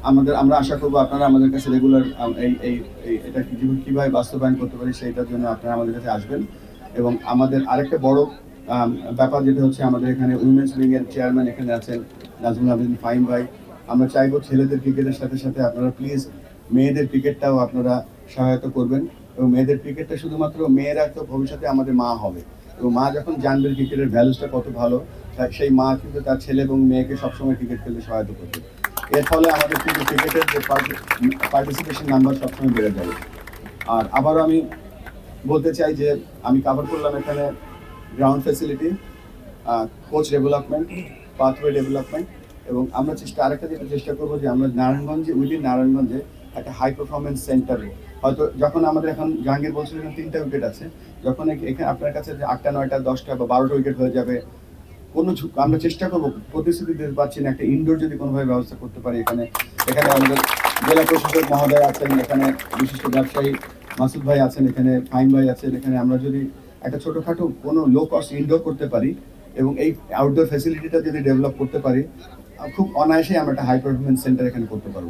আমরা আশা করবো আপনারা আমাদের কাছে রেগুলার এটা কিভাবে বাস্তবায়ন করতে পারি সেইটার জন্য আপনারা আমাদের কাছে আসবেন। এবং আমাদের আরেকটা বড় ব্যাপার যেটা হচ্ছে, আমাদের এখানে উইমেন্স উইং এর চেয়ারম্যান এখানে আছেন নাজমুল আবেদিন ফাহিম ভাই। আমরা চাইবো ছেলেদের ক্রিকেটের সাথে সাথে আপনারা প্লিজ মেয়েদের ক্রিকেটটাও আপনারা সহায়তা করবেন। এবং মেয়েদের ক্রিকেটটা শুধুমাত্র মেয়েরা তো ভবিষ্যতে আমাদের মা হবে, এবং মা যখন জানবে ক্রিকেটের ভ্যালুসটা কত ভালো, সেই মা কিন্তু তার ছেলে এবং মেয়েকে সবসময় ক্রিকেট খেলতে সহায়তা করবে। এর ফলে আমাদের কিন্তু ক্রিকেটের যে পার্টিসিপেশন নাম্বার সবসময় বেড়ে যাবে। আর আবারও আমি বলতে চাই যে আমি কভার করলাম এখানে ground facility, coach development, pathway development, এবং আমরা আরেকটা যেটা চেষ্টা করবো যে আমরা নারায়ণগঞ্জে নারায়ণগঞ্জে একটা হাই পারফরমেন্স সেন্টার, হয়তো যখন আমাদের এখন জাহাঙ্গীর বলছিল এখানে 3টা উইকেট আছে, যখন এখানে আপনার কাছে যে 8টা 9টা 10টা বা 12টা উইকেট হয়ে যাবে, আমরা চেষ্টা করবো, প্রতিশ্রুতি দিতে পারছি না, একটা ইনডোর যদি কোনোভাবে ব্যবস্থা করতে পারি। এখানে আমাদের জেলা প্রশাসক মহোদয় আছেন, এখানে বিশিষ্ট ব্যবসায়ী মাসুদ ভাই আছেন, এখানে ফাইম ভাই আছেন, এখানে আমরা যদি একটা ছোটখাটো কোনো লো কস্ট ইনডোর করতে পারি এবং এই আউটডোর ফ্যাসিলিটিটা যদি ডেভেলপ করতে পারি, খুব অনায়াসেই আমরা একটা হাই পারফরমেন্স সেন্টার এখানে করতে পারবো।